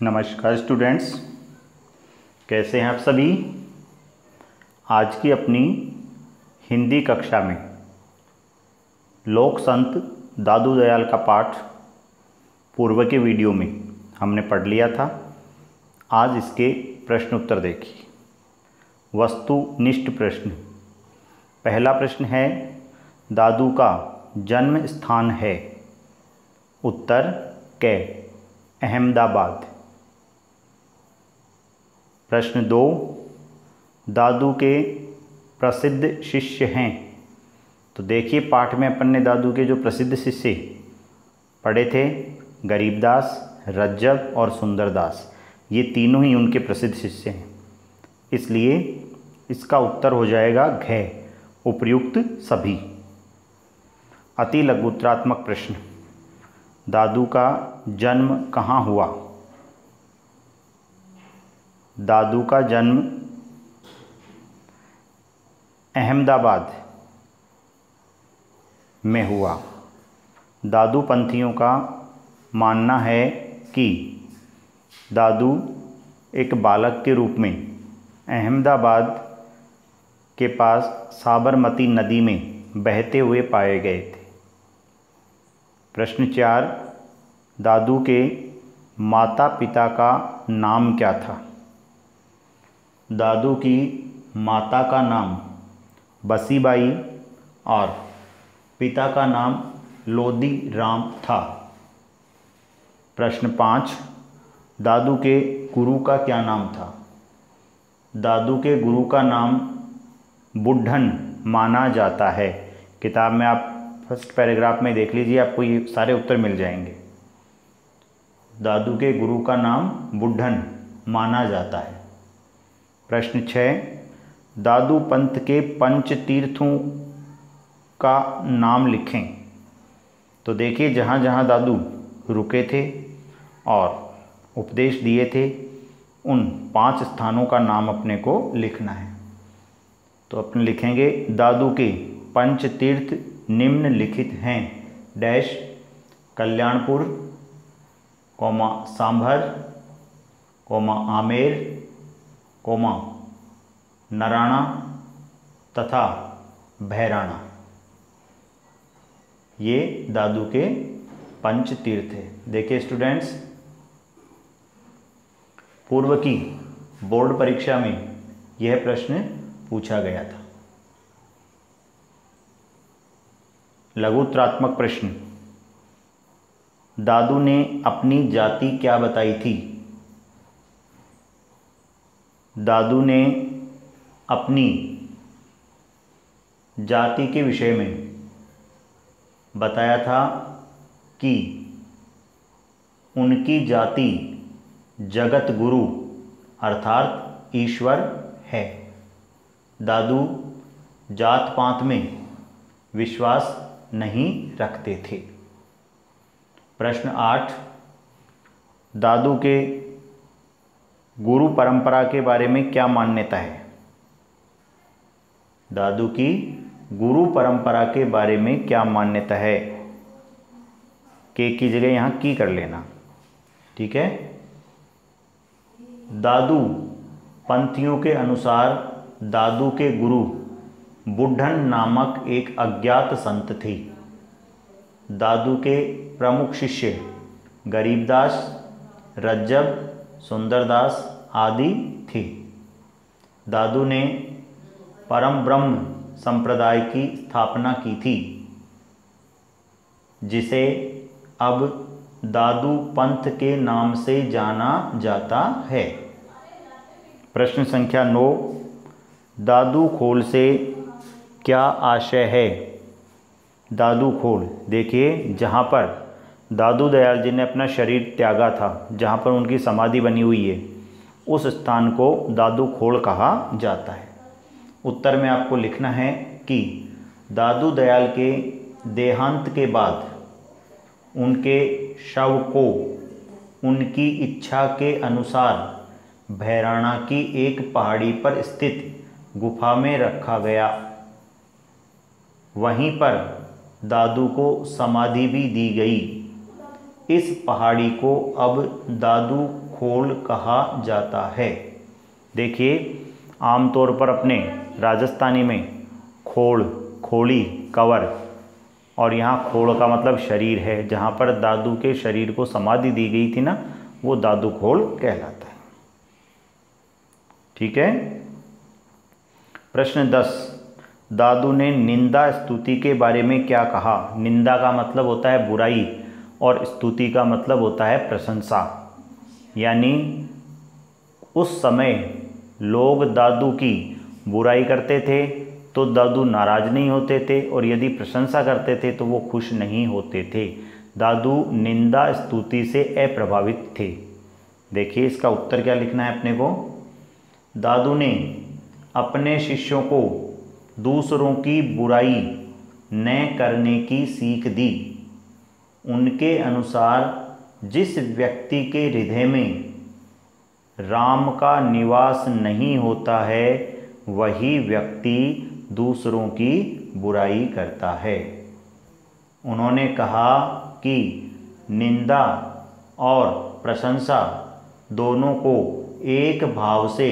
नमस्कार स्टूडेंट्स, कैसे हैं आप सभी। आज की अपनी हिंदी कक्षा में लोक संत दादू दयाल का पाठ पूर्व के वीडियो में हमने पढ़ लिया था। आज इसके प्रश्न उत्तर देखिए। वस्तुनिष्ठ प्रश्न। पहला प्रश्न है, दादू का जन्म स्थान है। उत्तर क, अहमदाबाद। प्रश्न 2, दादू के प्रसिद्ध शिष्य हैं। तो देखिए, पाठ में अपन ने दादू के जो प्रसिद्ध शिष्य पढ़े थे, गरीबदास, रज्जब और सुंदरदास, ये तीनों ही उनके प्रसिद्ध शिष्य हैं। इसलिए इसका उत्तर हो जाएगा घ, उपर्युक्त सभी। अति लघुत्रात्मक प्रश्न। दादू का जन्म कहाँ हुआ। दादू का जन्म अहमदाबाद में हुआ। दादू पंथियों का मानना है कि दादू एक बालक के रूप में अहमदाबाद के पास साबरमती नदी में बहते हुए पाए गए थे। प्रश्न 4, दादू के माता पिता का नाम क्या था। दादू की माता का नाम बसीबाई और पिता का नाम लोदी राम था। प्रश्न 5, दादू के गुरु का क्या नाम था। दादू के गुरु का नाम बुढ़न माना जाता है। किताब में आप फर्स्ट पैराग्राफ में देख लीजिए, आपको ये सारे उत्तर मिल जाएंगे। दादू के गुरु का नाम बुढ़न माना जाता है। प्रश्न 6, दादू पंथ के पंच तीर्थों का नाम लिखें। तो देखिए, जहाँ जहाँ दादू रुके थे और उपदेश दिए थे, उन 5 स्थानों का नाम अपने को लिखना है। तो अपन लिखेंगे, दादू के पंच तीर्थ निम्नलिखित हैं। Dash, Kalyanpur, comma Sambhar, comma Amer, comma Narana तथा भैराणा। ये दादू के पंच तीर्थ है। देखिए स्टूडेंट्स, पूर्व की बोर्ड परीक्षा में यह प्रश्न पूछा गया था। लघुत्रात्मक प्रश्न। दादू ने अपनी जाति क्या बताई थी। दादू ने अपनी जाति के विषय में बताया था कि उनकी जाति जगत गुरु अर्थात ईश्वर है। दादू जात पात में विश्वास नहीं रखते थे। प्रश्न 8, दादू के गुरु परंपरा के बारे में क्या मान्यता है। दादू की गुरु परंपरा के बारे में क्या मान्यता है। के की जगह यहाँ की कर लेना, ठीक है। दादू पंथियों के अनुसार दादू के गुरु बुढ़न नामक एक अज्ञात संत थे। दादू के प्रमुख शिष्य गरीबदास, रज्जब, सुंदरदास आदि थे। दादू ने परम ब्रह्म संप्रदाय की स्थापना की थी, जिसे अब दादू पंथ के नाम से जाना जाता है। प्रश्न संख्या 9, दादू खोल से क्या आशय है। दादू खोल, देखिए, जहाँ पर दादू दयाल जी ने अपना शरीर त्यागा था, जहाँ पर उनकी समाधि बनी हुई है, उस स्थान को दादू खोल कहा जाता है। उत्तर में आपको लिखना है कि दादू दयाल के देहांत के बाद उनके शव को उनकी इच्छा के अनुसार भैराणा की एक पहाड़ी पर स्थित गुफा में रखा गया। वहीं पर दादू को समाधि भी दी गई। इस पहाड़ी को अब दादू खोल कहा जाता है। देखिए, आमतौर पर अपने राजस्थानी में खोड़, खोड़ी, कवर, और यहाँ खोड़ का मतलब शरीर है। जहाँ पर दादू के शरीर को समाधि दी गई थी ना, वो दादू खोड़ कहलाता है। ठीक है। प्रश्न 10, दादू ने निंदा स्तुति के बारे में क्या कहा? निंदा का मतलब होता है बुराई और स्तुति का मतलब होता है प्रशंसा। यानी उस समय लोग दादू की बुराई करते थे तो दादू नाराज नहीं होते थे, और यदि प्रशंसा करते थे तो वो खुश नहीं होते थे। दादू निंदा स्तुति से अप्रभावित थे। देखिए, इसका उत्तर क्या लिखना है अपने को। दादू ने अपने शिष्यों को दूसरों की बुराई न करने की सीख दी। उनके अनुसार जिस व्यक्ति के हृदय में राम का निवास नहीं होता है, वही व्यक्ति दूसरों की बुराई करता है। उन्होंने कहा कि निंदा और प्रशंसा दोनों को एक भाव से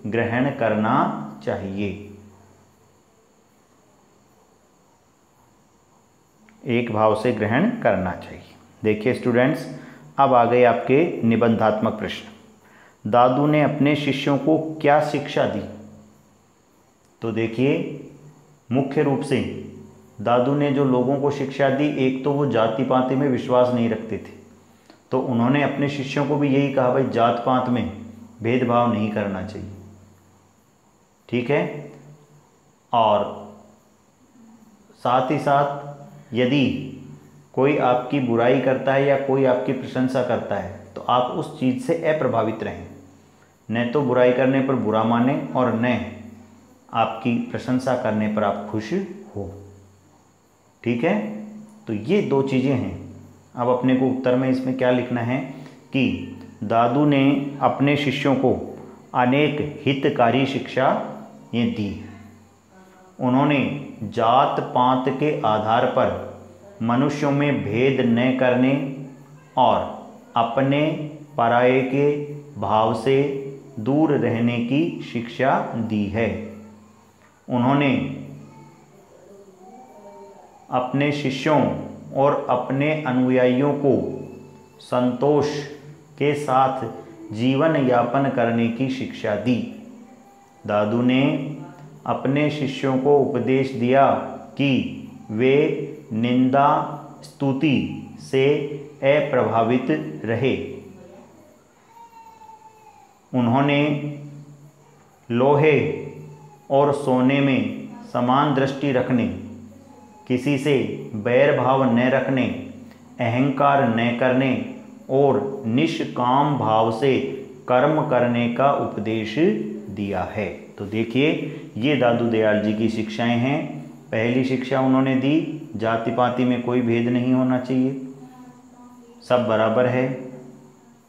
ग्रहण करना चाहिए। एक भाव से ग्रहण करना चाहिए। देखिए स्टूडेंट्स, अब आ गए आपके निबंधात्मक प्रश्न। दादू ने अपने शिष्यों को क्या शिक्षा दी? तो देखिए, मुख्य रूप से दादू ने जो लोगों को शिक्षा दी, एक तो वो जाति पाति में विश्वास नहीं रखते थे, तो उन्होंने अपने शिष्यों को भी यही कहा, भाई जात पात में भेदभाव नहीं करना चाहिए। ठीक है। और साथ ही साथ यदि कोई आपकी बुराई करता है या कोई आपकी प्रशंसा करता है तो आप उस चीज़ से अप्रभावित रहें। न तो बुराई करने पर बुरा माने और न आपकी प्रशंसा करने पर आप खुश हो। ठीक है। तो ये दो चीज़ें हैं। अब अपने को उत्तर में इसमें क्या लिखना है कि दादू ने अपने शिष्यों को अनेक हितकारी शिक्षा ये दी। उन्होंने जात पात के आधार पर मनुष्यों में भेद न करने और अपने पराये के भाव से दूर रहने की शिक्षा दी है। उन्होंने अपने शिष्यों और अपने अनुयायियों को संतोष के साथ जीवन यापन करने की शिक्षा दी। दादू ने अपने शिष्यों को उपदेश दिया कि वे निंदा स्तुति से अप्रभावित रहे। उन्होंने लोहे और सोने में समान दृष्टि रखने, किसी से बैर भाव न रखने, अहंकार न करने और निष्काम भाव से कर्म करने का उपदेश दिया है। तो देखिए, ये दादू दयाल जी की शिक्षाएं हैं। पहली शिक्षा उन्होंने दी, जाति पाति में कोई भेद नहीं होना चाहिए, सब बराबर है,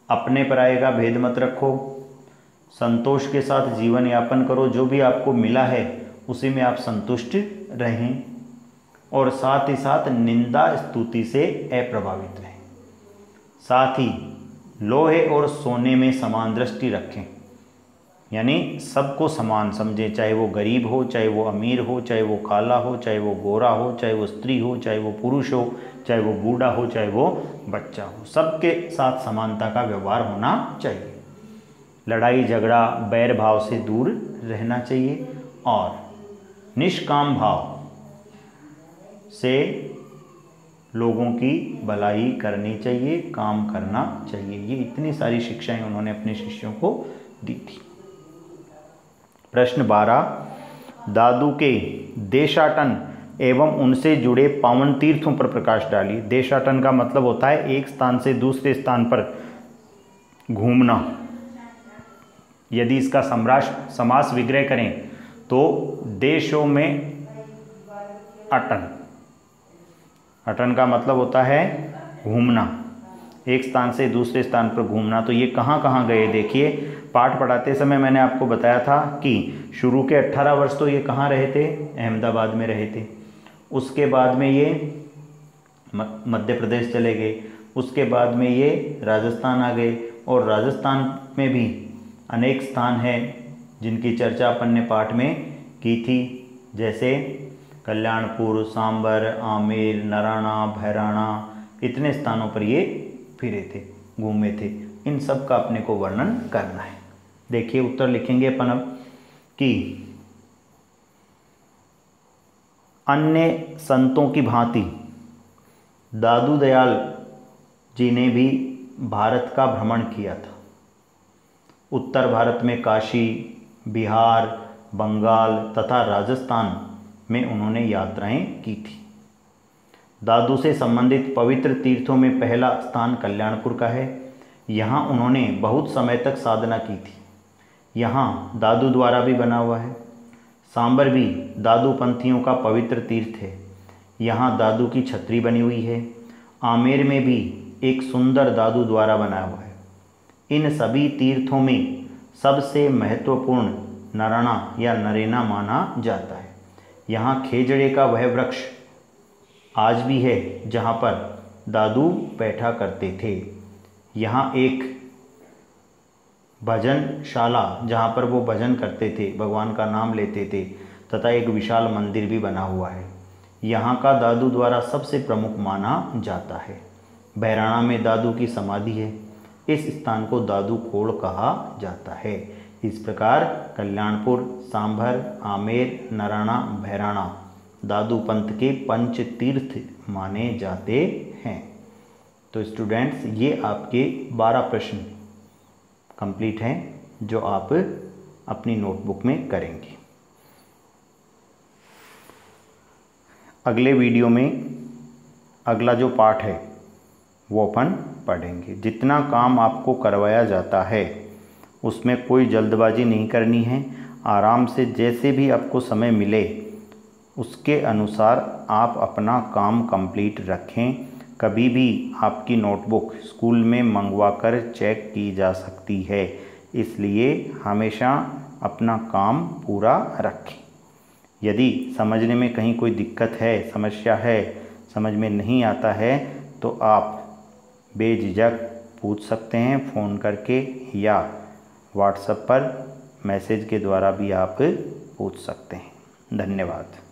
अपने पराये का भेद मत रखो, संतोष के साथ जीवन यापन करो, जो भी आपको मिला है उसी में आप संतुष्ट रहें, और साथ ही साथ निंदा स्तुति से अप्रभावित रहें। साथ ही लोहे और सोने में समान दृष्टि रखें, यानी सबको समान समझें, चाहे वो गरीब हो, चाहे वो अमीर हो, चाहे वो काला हो, चाहे वो गोरा हो, चाहे वो स्त्री हो, चाहे वो पुरुष हो, चाहे वो बूढ़ा हो, चाहे वो बच्चा हो, सबके साथ समानता का व्यवहार होना चाहिए। लड़ाई झगड़ा बैर भाव से दूर रहना चाहिए और निष्काम भाव से लोगों की भलाई करनी चाहिए, काम करना चाहिए। ये इतनी सारी शिक्षाएं उन्होंने अपने शिष्यों को दी थी। प्रश्न 12, दादू के देशाटन एवं उनसे जुड़े पावन तीर्थों पर प्रकाश डालिए। देशाटन का मतलब होता है एक स्थान से दूसरे स्थान पर घूमना। यदि इसका समास विग्रह करें तो देशों में अटन, अटन का मतलब होता है घूमना, एक स्थान से दूसरे स्थान पर घूमना। तो ये कहाँ कहाँ गए? देखिए, पाठ पढ़ाते समय मैंने आपको बताया था कि शुरू के 18 वर्ष तो ये कहाँ रहे थे? अहमदाबाद में रहे थे। उसके बाद में ये मध्य प्रदेश चले गए, उसके बाद में ये राजस्थान आ गए, और राजस्थान में भी अनेक स्थान हैं जिनकी चर्चा अपन ने पाठ में की थी, जैसे कल्याणपुर, सांबर, आमेर, नराना, भैराना, इतने स्थानों पर ये फिरे थे, घूमे थे। इन सब का अपने को वर्णन करना है। देखिए उत्तर लिखेंगे अपन अब कि अन्य संतों की भांति दादू दयाल जी ने भी भारत का भ्रमण किया था। उत्तर भारत में काशी, बिहार, बंगाल तथा राजस्थान में उन्होंने यात्राएं की थी। दादू से संबंधित पवित्र तीर्थों में पहला स्थान कल्याणपुर का है। यहाँ उन्होंने बहुत समय तक साधना की थी। यहाँ दादू द्वारा भी बना हुआ है। सांबर भी दादू पंथियों का पवित्र तीर्थ है। यहाँ दादू की छतरी बनी हुई है। आमेर में भी एक सुंदर दादू द्वारा बना हुआ है। इन सभी तीर्थों में सबसे महत्वपूर्ण नराना या नरेना माना जाता है। यहाँ खेजड़े का वह वृक्ष आज भी है जहाँ पर दादू बैठा करते थे। यहाँ एक भजनशाला जहाँ पर वो भजन करते थे, भगवान का नाम लेते थे, तथा एक विशाल मंदिर भी बना हुआ है। यहाँ का दादू द्वारा सबसे प्रमुख माना जाता है। भैराना में दादू की समाधि है। इस स्थान को दादू खोड़ कहा जाता है। इस प्रकार कल्याणपुर, सांभर, आमेर, नराना, भैराना दादू पंथ के पंच तीर्थ माने जाते हैं। तो स्टूडेंट्स, ये आपके 12 प्रश्न कंप्लीट हैं जो आप अपनी नोटबुक में करेंगे। अगले वीडियो में अगला जो पाठ है वो अपन पढ़ेंगे। जितना काम आपको करवाया जाता है उसमें कोई जल्दबाजी नहीं करनी है। आराम से जैसे भी आपको समय मिले उसके अनुसार आप अपना काम कंप्लीट रखें। कभी भी आपकी नोटबुक स्कूल में मंगवा कर चेक की जा सकती है, इसलिए हमेशा अपना काम पूरा रखें। यदि समझने में कहीं कोई दिक्कत है, समस्या है, समझ में नहीं आता है, तो आप बेझिझक पूछ सकते हैं फ़ोन करके, या व्हाट्सएप पर मैसेज के द्वारा भी आप पूछ सकते हैं। धन्यवाद।